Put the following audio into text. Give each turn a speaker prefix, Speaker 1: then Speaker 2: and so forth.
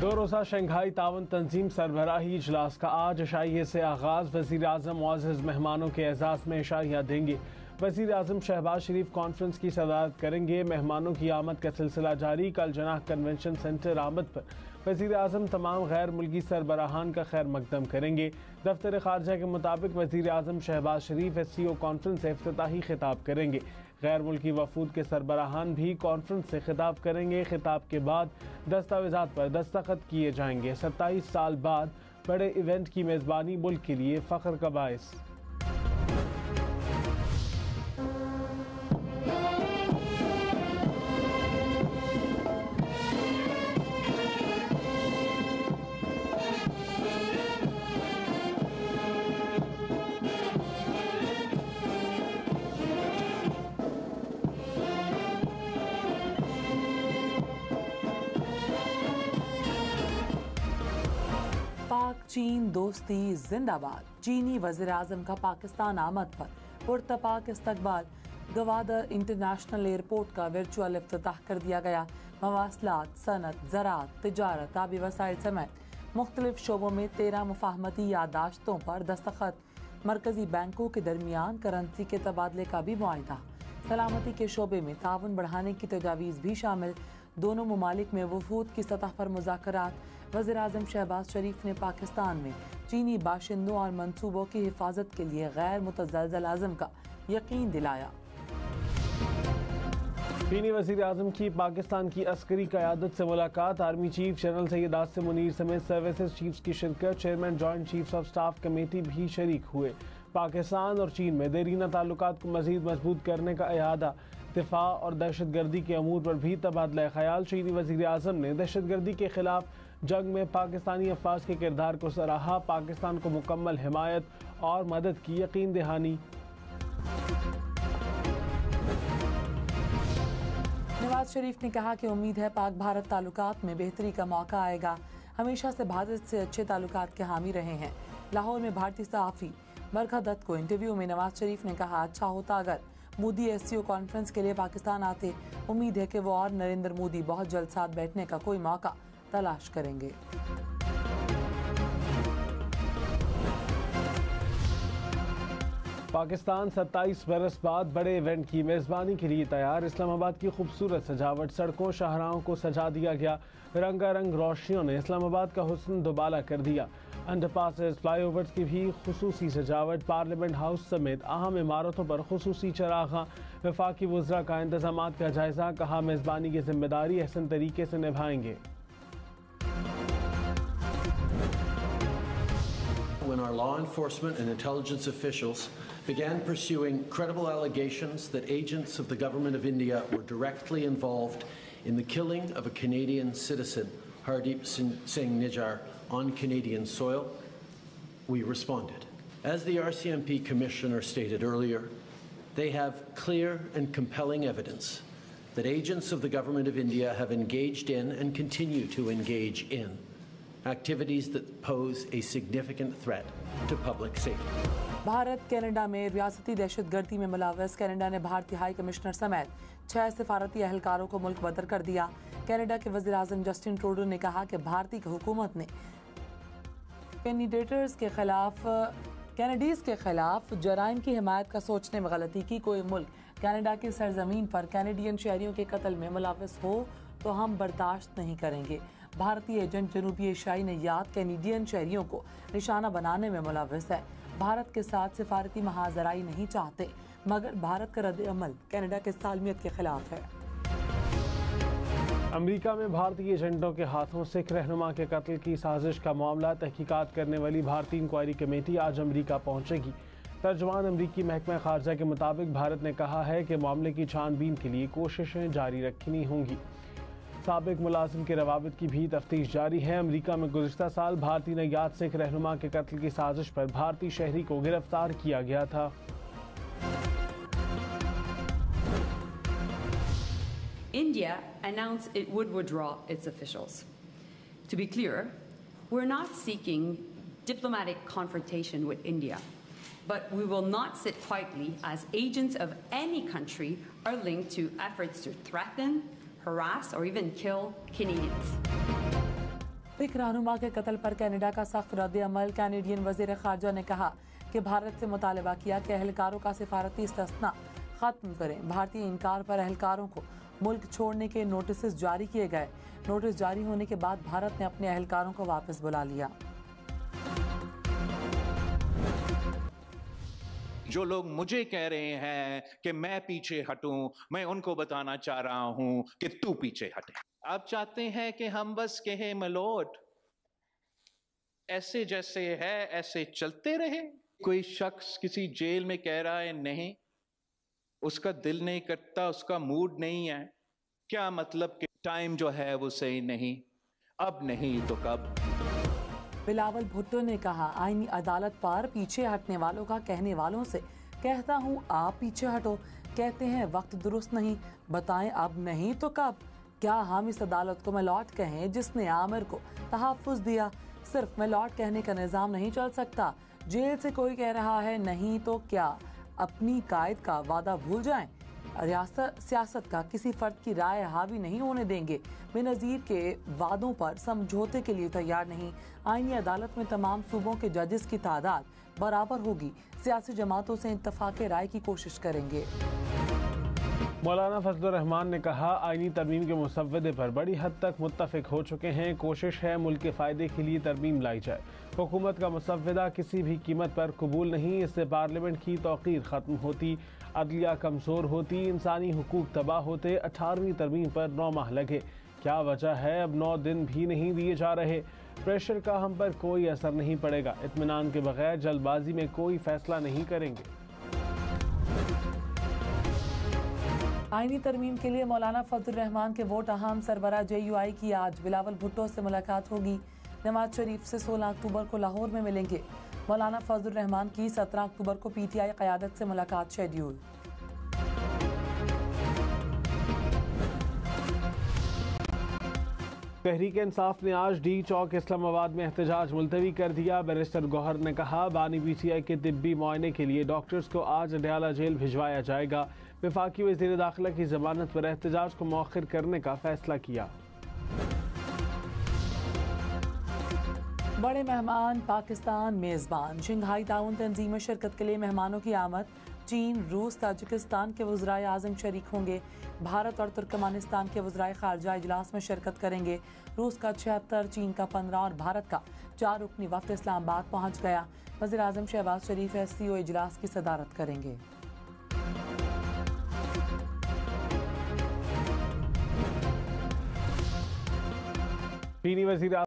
Speaker 1: दो रोज़ा शंघाई तावन तंजीम सरबराही इजलास का आज इशाइये से आगाज़। वज़ीर आज़म मुअज़्ज़ज़ मेहमानों के एजाज़ में इशाइया देंगे। वज़ीर आज़म शहबाज शरीफ कॉन्फ्रेंस की सदारत करेंगे। मेहमानों की आमद का सिलसिला जारी। कल जनाह कन्वेंशन सेंटर आमद पर वज़ीर आज़म तमाम गैर मुल्की सरबराहान का खैर मकदम करेंगे। दफ्तर खारजा के मुताबिक वज़ीर आज़म शहबाज शरीफ SCO कॉन्फ्रेंस से इफ्तिताही खिताब करेंगे। गैर मुल्की वफूद के सरबराहान भी कॉन्फ्रेंस से खिताब करेंगे। खिताब के बाद दस्तावेज़ात पर दस्तखत किए जाएंगे। 27 साल बाद बड़े इवेंट की मेज़बानी मुल्क के लिए फ़ख्र का बाइस।
Speaker 2: पाक चीन दोस्ती जिंदाबाद। चीनी वज़ीर आज़म का पाकिस्तान आमद पर पुरतपाक इस्तकबाल। गवादर इंटरनेशनल एयरपोर्ट का वर्चुअल इफ्तिताह कर दिया गया। मवासलात, सनत, ज़राअत, तिजारत, आबी वसाइल समेत मुख्तलिफ शोबों में 13 मुफाहमती यादाश्तों पर दस्तखत। मरकजी बैंकों के दरमियान करेंसी के तबादले का भी मुआहिदा। सलामती के शोबे में ताउन बढ़ाने की तजावीज़ भी शामिल। दोनों ममालिक में वफूद की सतह पर मुज़ाकरात। वज़ीर आज़म शहबाज शरीफ ने पाकिस्तान में चीनी बाशिंदों और मंसूबों की हिफाजत के लिए गैर मुतज़लज़ल आज़म का यकीन दिलाया।
Speaker 1: चीनी वज़ीर आज़म की पाकिस्तान की अस्करी क़यादत से मुलाकात। Army chief general Syed Asim Munir समेत सर्विसेज चीफ्स की शिरकत। Chairman joint chiefs of staff committee भी शरीक हुए। पाकिस्तान और चीन में देरीना ताल्लुकात को मज़ीद मजबूत करने का इरादा। दिफा और दहशतगर्दी के अमूर पर भी तबादला ख्याल। चीनी वज़ीर आज़म ने दहशतगर्दी के खिलाफ जंग में पाकिस्तानी अफवाज के किरदार को सराहा। पाकिस्तान को मुकम्मल हिमायत और मदद की यकीन दहानी।
Speaker 2: नवाज शरीफ ने कहा कि उम्मीद है पाक भारत ताल्लुकात में बेहतरी का मौका आएगा। हमेशा से भारत से अच्छे ताल्लुकात के हामी रहे हैं। लाहौर में भारतीय सहाफ़ी बरखा दत्त को इंटरव्यू में नवाज शरीफ ने कहा, अच्छा होता अगर मोदी SCO कॉन्फ्रेंस के लिए पाकिस्तान आते। उम्मीद है कि वो और नरेंद्र मोदी बहुत जल्द साथ बैठने का कोई मौका तलाश करेंगे।
Speaker 1: पाकिस्तान 27 बरस बाद बड़े इवेंट की मेज़बानी के लिए तैयार। इस्लामाबाद की खूबसूरत सजावट, सड़कों शाहराहों को सजा दिया गया। रंगारंग रोशनियों ने इस्लामाबाद का हुस्न दुबाला कर दिया। अंडरपासेस, फ्लाईओवर्स की भी खुसूसी सजावट। पार्लियामेंट हाउस समेत अहम इमारतों पर खुसूसी चरागां। वफाकी वज़रा का इंतजामात का जायजा। कहा, मेज़बानी की जिम्मेदारी अहसन तरीके से निभाएंगे।
Speaker 3: When our law enforcement and intelligence officials began pursuing credible allegations that agents of the government of India were directly involved in the killing of a Canadian citizen, Hardeep Singh Nijjar, on Canadian soil, we responded. As the RCMP Commissioner stated earlier, they have clear and compelling evidence that agents of the government of India have engaged in and continue to engage in activities that pose a significant threat to public safety.
Speaker 2: Bharat Canada में रियासती दहशतगर्दी में मुलव्वस Canada ने भारतीय high commissioner समेत 6 सिफारती एहलकारों को मुल्क बदर कर दिया। कनाडा के वज़ीर आज़म जस्टिन ट्रूडो ने कहा कि भारतीय हुकूमत ने कैनेडीज़ के खिलाफ जराइम की हिमायत का सोचने में गलती की। कोई मुल्क कनाडा की सरजमीन पर कैनेडियन शहरियों के कत्ल में मुलव्वस हो तो हम बर्दाश्त नहीं करेंगे। भारतीय एजेंट जनूबी एशियाई नैयाद कैनेडियन शहरियों को निशाना बनाने में मुलव्वस है। भारत के साथ सिफारती महाजराई नहीं चाहते, मगर भारत का रद्द-ए-अमल कनाडा के सालमियत के खिलाफ है।
Speaker 1: अमेरिका में भारतीय एजेंटों के हाथों सिख रहनुमा के कत्ल की साजिश का मामला तहकीकात करने वाली भारतीय इंक्वायरी कमेटी आज अमेरिका पहुंचेगी। तर्जुमान अमरीकी महकमा खारजा के मुताबिक भारत ने कहा है कि मामले की छानबीन के लिए कोशिशें जारी रखनी होंगी। साबिक मुलाजिम के रवाबित की भी तफ्तीश जारी है। अमेरिका में गुज़िश्ता साल भारतीय नैयाद सिख रहनुमा के कत्ल की साजिश पर भारतीय शहरी को गिरफ्तार किया गया था।
Speaker 4: India announced it would withdraw its officials. To be clear, we're not seeking diplomatic confrontation with India, but we will not sit quietly as agents of any country are linked to efforts to threaten, harass or even kill Canadians.
Speaker 2: Sikh रहनुमा के कत्ल पर Canada का सख्त रद्द-ए-अमल। Canadian वजीर खारजा ने कहा कि भारत से मुतालबा किया कि अहलकारों का सिफारती इस्तिस्ना खत्म करें। भारतीय इनकार पर अहलकारों को मुल्क छोड़ने के नोटिस जारी किए गए। नोटिस जारी होने के बाद भारत ने अपने अहलकारों को वापस बुला लिया।
Speaker 5: जो लोग मुझे कह रहे हैं कि मैं पीछे हटूं, मैं उनको बताना चाह रहा हूं कि तू पीछे हटे। आप चाहते हैं कि हम बस कहें मलोट ऐसे जैसे है ऐसे चलते रहे? कोई शख्स किसी जेल में कह रहा है नहीं, उसका दिल नहीं करता, उसका मूड नहीं है, क्या मतलब कि टाइम जो है वो सही नहीं, अब नहीं तो कब?
Speaker 2: बिलावल भुट्टो ने कहा आईनी अदालत पर पीछे हटने वालों का कहने वालों से कहता हूं आप पीछे हटो। कहते हैं वक्त दुरुस्त नहीं, बताएं अब नहीं तो कब? क्या हम इस अदालत को मलॉट कहें जिसने आमिर को तहफ़्फ़ुज़ दिया? सिर्फ मलॉट कहने का निज़ाम नहीं चल सकता। जेल से कोई कह रहा है नहीं तो क्या अपनी कायद का वादा भूल जाएं? रियासत सियासत का किसी फर्द की राय हावी नहीं होने देंगे। बेनज़ीर के वादों पर समझौते के लिए तैयार नहीं। आईनी अदालत में तमाम सूबों के जजेस की तादाद बराबर होगी। सियासी जमातों से इत्तफ़ाक़ राय की कोशिश करेंगे।
Speaker 1: मौलाना फजलुर रहमान ने कहा आईनी तरमीम के मुसव्वदे पर बड़ी हद तक मुत्तफ़िक हो चुके हैं। कोशिश है मुल्क के फ़ायदे के लिए तरमीम लाई जाए। हुकूमत का मुसव्वदा किसी भी कीमत पर कबूल नहीं, इससे पार्लियामेंट की तौक़ीर ख़त्म होती, अदलिया कमज़ोर होती, इंसानी हुकूक तबाह होते। 18वीं तरमीम पर 9 माह लगे, क्या वजह है अब 9 दिन भी नहीं दिए जा रहे? प्रेशर का हम पर कोई असर नहीं पड़ेगा। इत्मीनान के बगैर जल्दबाजी में कोई फैसला नहीं करेंगे।
Speaker 2: आईनी तरमीम के लिए मौलाना फजलुर रहमान के वोट अहम। सरबराह JUI की आज बिलावल भुट्टो से मुलाकात होगी। नवाज शरीफ से 16 अक्टूबर को लाहौर में मिलेंगे। मौलाना फजलुर रहमान की 17 अक्टूबर को PTI क़यादत से मुलाकात शेड्यूल।
Speaker 1: तहरीक इंसाफ ने आज D चौक इस्लामाबाद में एहतजाज मुलतवी कर दिया। बैरिस्टर गौहर ने कहा बानी PTI के तिब्बी मुआयने के लिए डॉक्टर्स को आज अडयाला जेल भिजवाया जाएगा। वफाकी वज़ीर दाखिला की जमानत पर एहतजाज को मौखिर करने का फैसला किया।
Speaker 2: बड़े मेहमान पाकिस्तान मेज़बान। शंघाई ताउन तंजीम में शिरकत के लिए मेहमानों की आमद। चीन, रूस, ताजिकिस्तान के वज़राए आज़म शरीक होंगे। भारत और तुर्कमानिस्तान के वज़राए ख़ारजा इजलास में शिरकत करेंगे। रूस का 76, चीन का 15 और भारत का 4 रुकनी वफ़द इस्लामाबाद पहुँच गया। वज़ीर आज़म शहबाज शरीफ SCO इजलास की सदारत करेंगे।
Speaker 1: चीनी वज़ीर